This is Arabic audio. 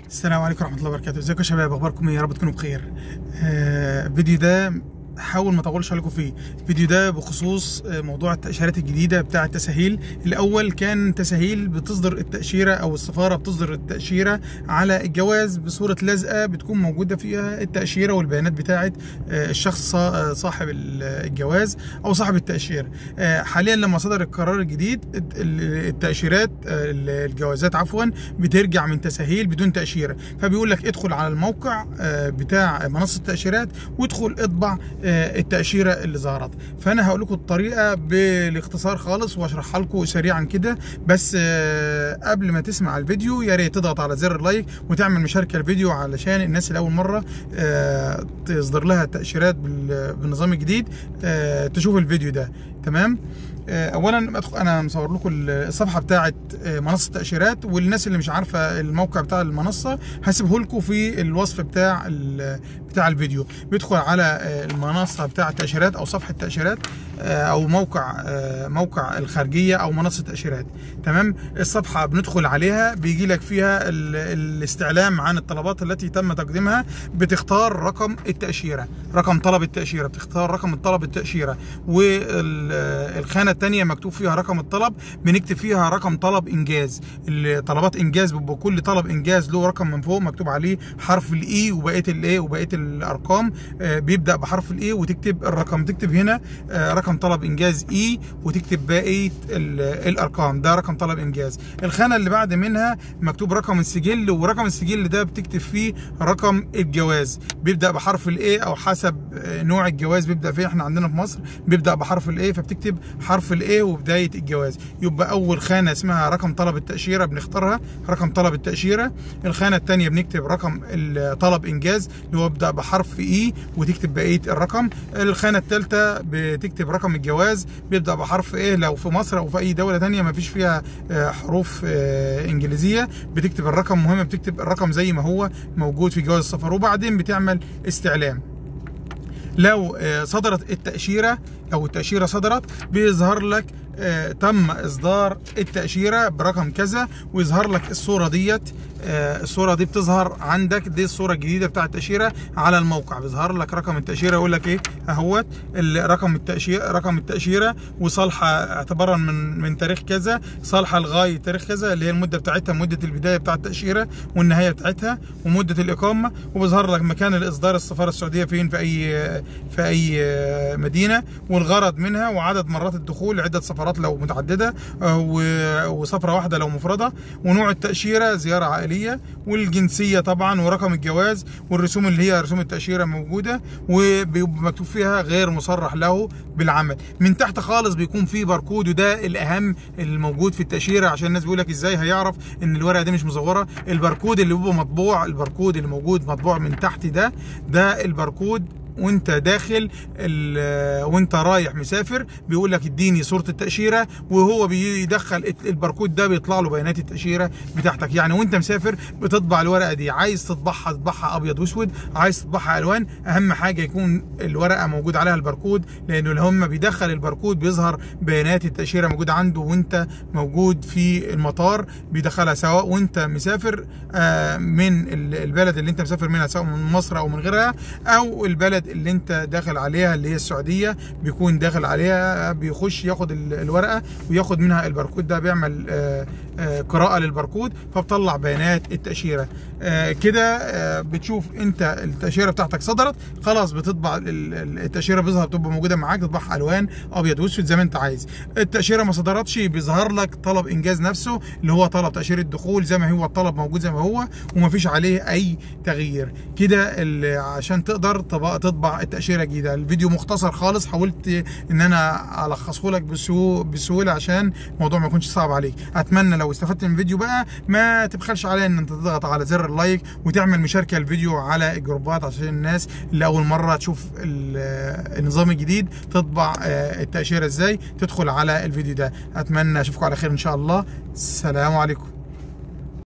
السلام عليكم ورحمة الله وبركاته. ازيكم يا شباب؟ اخباركم ايه؟ يا رب تكونوا بخير. الفيديو ده حاول ما اطولش عليكم فيه. الفيديو ده بخصوص موضوع التأشيرات الجديدة بتاع التسهيل. الاول كان تسهيل بتصدر التأشيرة او السفارة بتصدر التأشيرة على الجواز بصورة لازقة بتكون موجودة فيها التأشيرة والبيانات بتاعة الشخص صاحب الجواز او صاحب التأشيرة. حاليا لما صدر القرار الجديد التأشيرات الجوازات بترجع من تسهيل بدون تأشيرة، فبيقول لك ادخل على الموقع بتاع منصة التأشيرات وادخل اطبع التأشيرة اللي ظهرت. فانا هقول لكم الطريقة بالاختصار خالص واشرحها لكم سريعا كده، بس قبل ما تسمع الفيديو يا ريت تضغط على زر اللايك وتعمل مشاركة الفيديو علشان الناس اللي اول مرة تصدر لها التأشيرات بالنظام الجديد تشوف الفيديو ده. تمام. اولا انا مصور لكم الصفحه بتاعه منصه التاشيرات، والناس اللي مش عارفه الموقع بتاع المنصه هسيبه لكم في الوصف بتاع الفيديو. بيدخل على المنصه بتاع التاشيرات او صفحه التاشيرات او موقع الخارجيه او منصه التاشيرات. تمام. الصفحه بندخل عليها بيجي لك فيها الاستعلام عن الطلبات التي تم تقديمها، بتختار رقم التاشيره، رقم طلب التاشيره، بتختار رقم طلب التاشيره، والخانه الثانيه مكتوب فيها رقم الطلب بنكتب فيها رقم طلب انجاز. طلبات انجاز بكل طلب انجاز له رقم من فوق مكتوب عليه حرف الاي وبقيه الايه وبقيه الارقام بيبدا بحرف الاي وتكتب الرقم، تكتب هنا رقم طلب انجاز اي وتكتب بقيه الارقام، ده رقم طلب انجاز. الخانه اللي بعد منها مكتوب رقم السجل، ورقم السجل ده بتكتب فيه رقم الجواز بيبدا بحرف الاي او حسب نوع الجواز بيبدا فيه. احنا عندنا في مصر بيبدا بحرف الاي فبتكتب حرف الاي وبدايه الجواز. يبقى اول خانه اسمها رقم طلب التاشيره بنختارها رقم طلب التاشيره. الخانه الثانيه بنكتب رقم طلب انجاز اللي هو بيبدا بحرف اي وتكتب بقيه الرقم. الخانه الثالثه بتكتب رقم الجواز بيبدا بحرف ايه. لو في مصر او في اي دوله ثانيه ما فيش فيها حروف انجليزيه بتكتب الرقم، مهم بتكتب الرقم زي ما هو موجود في جواز السفر، وبعدين بتعمل استعلام. لو صدرت التأشيرة أو التأشيرة صدرت بيظهر لك تم إصدار التأشيرة برقم كذا، ويظهر لك الصورة ديت. الصورة دي بتظهر عندك، دي الصورة الجديدة بتاعة التأشيرة على الموقع. بيظهر لك رقم التأشيرة يقول لك إيه أهوت رقم التأشيرة وصالحة اعتبارا من تاريخ كذا، صالحة لغاية تاريخ كذا اللي هي المدة بتاعتها، مدة البداية بتاعة التأشيرة والنهاية بتاعتها ومدة الإقامة، وبيظهر لك مكان الإصدار السفارة السعودية فين في أي مدينة والغرض منها وعدد مرات الدخول، عدة سفرات لو متعددة وسفرة واحدة لو مفردة، ونوع التأشيرة زيارة عائلية، والجنسية طبعا، ورقم الجواز، والرسوم اللي هي رسوم التأشيرة موجودة وبيبقى مكتوب فيها غير مصرح له بالعمل. من تحت خالص بيكون فيه باركود، وده الأهم الموجود في التأشيرة عشان الناس بيقول لك ازاي هيعرف ان الورقة دي مش مزورة. الباركود اللي بيبقى مطبوع، الباركود اللي موجود مطبوع من تحت ده الباركود وانت داخل وانت رايح مسافر بيقول لك اديني صورة التأشيرة، وهو بيدخل الباركود ده بيطلع له بيانات التأشيرة بتاعتك. يعني وانت مسافر بتطبع الورقة دي، عايز تطبعها ابيض واسود، عايز تطبعها الوان، اهم حاجة يكون الورقة موجود عليها الباركود، لانه اللي هم بيدخل الباركود بيظهر بيانات التأشيرة موجودة عنده وانت موجود في المطار، بيدخلها سواء وانت مسافر من البلد اللي انت مسافر منها سواء من مصر او من غيرها، او البلد اللي انت داخل عليها اللي هي السعوديه بيكون داخل عليها، بيخش ياخد الورقه وياخد منها الباركود ده، بيعمل قراءه للباركود فبطلع بيانات التاشيره. كده بتشوف انت التاشيره بتاعتك صدرت خلاص، بتطبع التاشيره بتبقى موجوده معاك، تطبعها الوان ابيض واسود زي ما انت عايز. التاشيره ما صدرتش بيظهر لك طلب انجاز نفسه اللي هو طلب تاشيره دخول زي ما هو، الطلب موجود زي ما هو ومفيش عليه اي تغيير. كده عشان تقدر تطبع التأشيرة الجديدة. الفيديو مختصر خالص، حاولت ان انا الخصه لك بسهولة عشان الموضوع ما يكونش صعب عليك. اتمنى لو استفدت من الفيديو بقى ما تبخلش عليا ان انت تضغط على زر اللايك وتعمل مشاركة الفيديو على الجروبات عشان الناس اللي اول مرة تشوف النظام الجديد تطبع التأشيرة ازاي تدخل على الفيديو ده. اتمنى اشوفكم على خير ان شاء الله. السلام عليكم.